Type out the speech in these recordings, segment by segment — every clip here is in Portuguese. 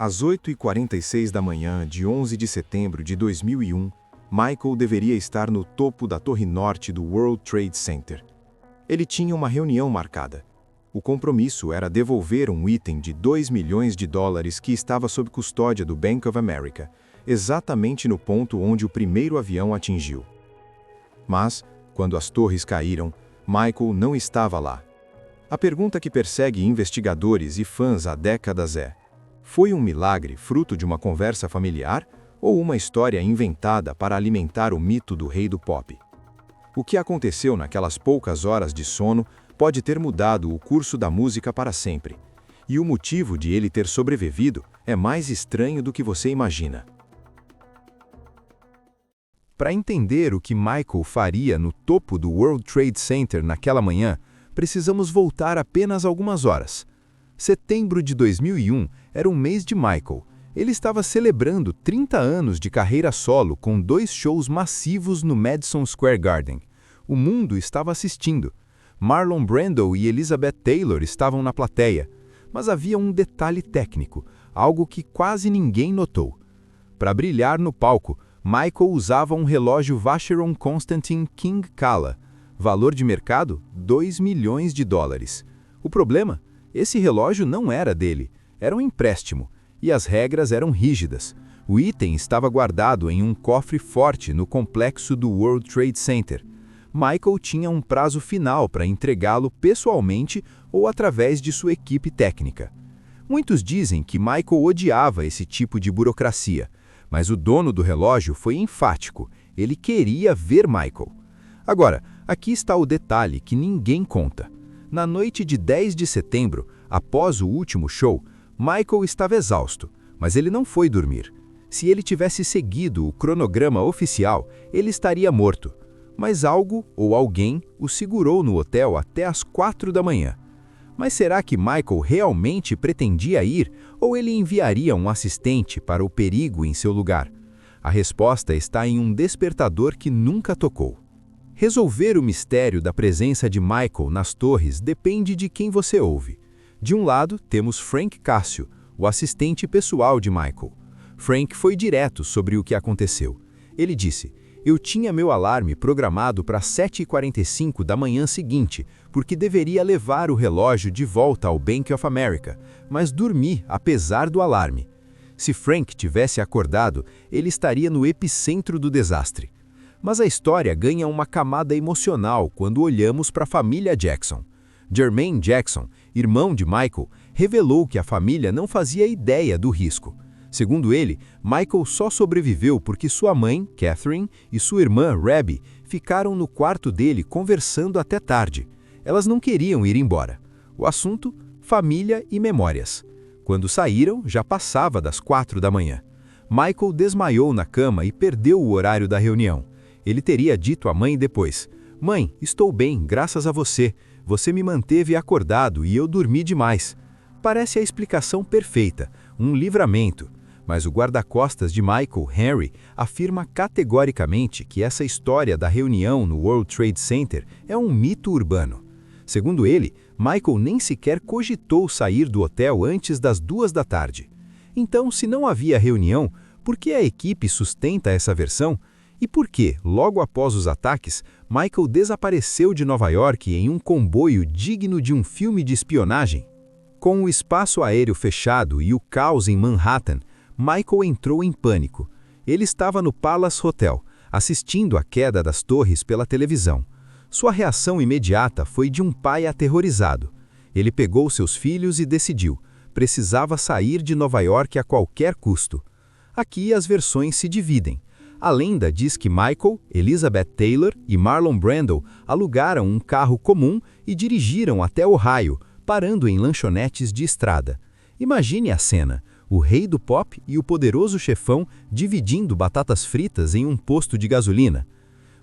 Às 8h46 da manhã de 11 de setembro de 2001, Michael deveria estar no topo da torre norte do World Trade Center. Ele tinha uma reunião marcada. O compromisso era devolver um item de $2 milhões que estava sob custódia do Bank of America, exatamente no ponto onde o primeiro avião atingiu. Mas, quando as torres caíram, Michael não estava lá. A pergunta que persegue investigadores e fãs há décadas é: foi um milagre fruto de uma conversa familiar ou uma história inventada para alimentar o mito do rei do pop? O que aconteceu naquelas poucas horas de sono pode ter mudado o curso da música para sempre. E o motivo de ele ter sobrevivido é mais estranho do que você imagina. Para entender o que Michael faria no topo do World Trade Center naquela manhã, precisamos voltar apenas algumas horas. Setembro de 2001 era um mês de Michael. Ele estava celebrando 30 anos de carreira solo com 2 shows massivos no Madison Square Garden. O mundo estava assistindo. Marlon Brando e Elizabeth Taylor estavam na plateia. Mas havia um detalhe técnico, algo que quase ninguém notou. Para brilhar no palco, Michael usava um relógio Vacheron Constantin King Kala. Valor de mercado? $2 milhões. O problema? Esse relógio não era dele, era um empréstimo, e as regras eram rígidas. O item estava guardado em um cofre forte no complexo do World Trade Center. Michael tinha um prazo final para entregá-lo pessoalmente ou através de sua equipe técnica. Muitos dizem que Michael odiava esse tipo de burocracia, mas o dono do relógio foi enfático, ele queria ver Michael. Agora, aqui está o detalhe que ninguém conta. Na noite de 10 de setembro, após o último show, Michael estava exausto, mas ele não foi dormir. Se ele tivesse seguido o cronograma oficial, ele estaria morto. Mas algo ou alguém o segurou no hotel até às 4 da manhã. Mas será que Michael realmente pretendia ir ou ele enviaria um assistente para o perigo em seu lugar? A resposta está em um despertador que nunca tocou. Resolver o mistério da presença de Michael nas torres depende de quem você ouve. De um lado, temos Frank Cassio, o assistente pessoal de Michael. Frank foi direto sobre o que aconteceu. Ele disse: "Eu tinha meu alarme programado para 7h45 da manhã seguinte, porque deveria levar o relógio de volta ao Bank of America, mas dormi apesar do alarme." Se Frank tivesse acordado, ele estaria no epicentro do desastre. Mas a história ganha uma camada emocional quando olhamos para a família Jackson. Jermaine Jackson, irmão de Michael, revelou que a família não fazia ideia do risco. Segundo ele, Michael só sobreviveu porque sua mãe, Catherine, e sua irmã, Rebby, ficaram no quarto dele conversando até tarde. Elas não queriam ir embora. O assunto? Família e memórias. Quando saíram, já passava das 4 da manhã. Michael desmaiou na cama e perdeu o horário da reunião. Ele teria dito à mãe depois: "Mãe, estou bem, graças a você. Você me manteve acordado e eu dormi demais." Parece a explicação perfeita, um livramento. Mas o guarda-costas de Michael, Henry, afirma categoricamente que essa história da reunião no World Trade Center é um mito urbano. Segundo ele, Michael nem sequer cogitou sair do hotel antes das 2 da tarde. Então, se não havia reunião, por que a equipe sustenta essa versão? E por que, logo após os ataques, Michael desapareceu de Nova York em um comboio digno de um filme de espionagem? Com o espaço aéreo fechado e o caos em Manhattan, Michael entrou em pânico. Ele estava no Palace Hotel, assistindo à queda das torres pela televisão. Sua reação imediata foi de um pai aterrorizado. Ele pegou seus filhos e decidiu: precisava sair de Nova York a qualquer custo. Aqui as versões se dividem. A lenda diz que Michael, Elizabeth Taylor e Marlon Brando alugaram um carro comum e dirigiram até Ohio, parando em lanchonetes de estrada. Imagine a cena: o rei do pop e o poderoso chefão dividindo batatas fritas em um posto de gasolina.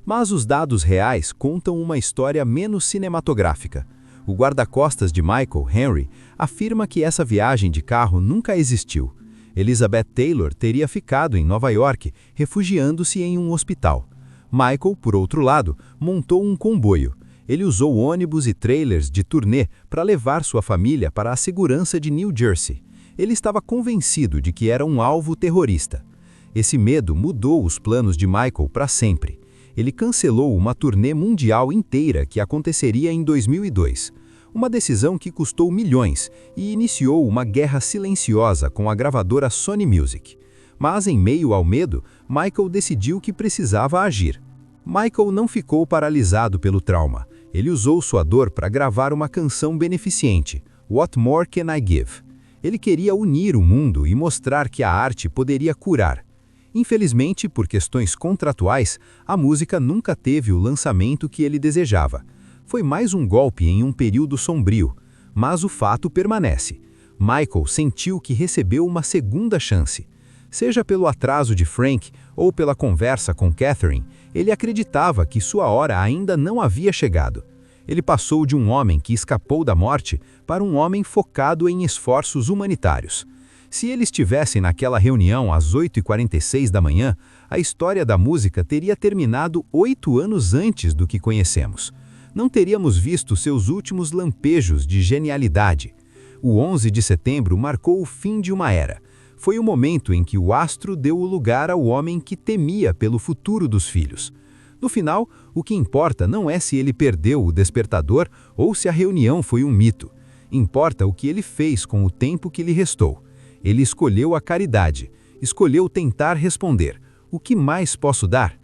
Mas os dados reais contam uma história menos cinematográfica. O guarda-costas de Michael, Henry, afirma que essa viagem de carro nunca existiu. Elizabeth Taylor teria ficado em Nova York, refugiando-se em um hospital. Michael, por outro lado, montou um comboio. Ele usou ônibus e trailers de turnê para levar sua família para a segurança de New Jersey. Ele estava convencido de que era um alvo terrorista. Esse medo mudou os planos de Michael para sempre. Ele cancelou uma turnê mundial inteira que aconteceria em 2002. Uma decisão que custou milhões e iniciou uma guerra silenciosa com a gravadora Sony Music. Mas, em meio ao medo, Michael decidiu que precisava agir. Michael não ficou paralisado pelo trauma. Ele usou sua dor para gravar uma canção beneficente, What More Can I Give? Ele queria unir o mundo e mostrar que a arte poderia curar. Infelizmente, por questões contratuais, a música nunca teve o lançamento que ele desejava. Foi mais um golpe em um período sombrio, mas o fato permanece. Michael sentiu que recebeu uma segunda chance. Seja pelo atraso de Frank ou pela conversa com Catherine, ele acreditava que sua hora ainda não havia chegado. Ele passou de um homem que escapou da morte para um homem focado em esforços humanitários. Se ele estivesse naquela reunião às 8h46 da manhã, a história da música teria terminado 8 anos antes do que conhecemos. Não teríamos visto seus últimos lampejos de genialidade. O 11 de setembro marcou o fim de uma era. Foi o momento em que o astro deu o lugar ao homem que temia pelo futuro dos filhos. No final, o que importa não é se ele perdeu o despertador ou se a reunião foi um mito. Importa o que ele fez com o tempo que lhe restou. Ele escolheu a caridade, escolheu tentar responder: o que mais posso dar?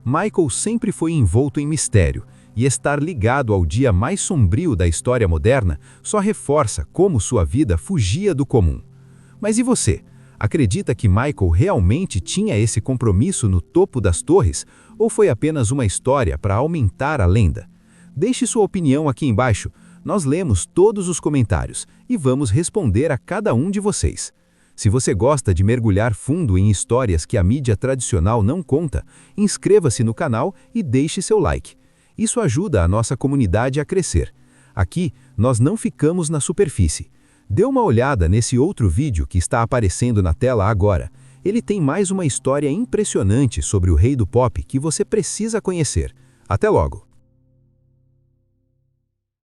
Michael sempre foi envolto em mistério, e estar ligado ao dia mais sombrio da história moderna só reforça como sua vida fugia do comum. Mas e você? Acredita que Michael realmente tinha esse compromisso no topo das torres, ou foi apenas uma história para aumentar a lenda? Deixe sua opinião aqui embaixo. Nós lemos todos os comentários e vamos responder a cada um de vocês. Se você gosta de mergulhar fundo em histórias que a mídia tradicional não conta, inscreva-se no canal e deixe seu like. Isso ajuda a nossa comunidade a crescer. Aqui, nós não ficamos na superfície. Dê uma olhada nesse outro vídeo que está aparecendo na tela agora. Ele tem mais uma história impressionante sobre o rei do pop que você precisa conhecer. Até logo!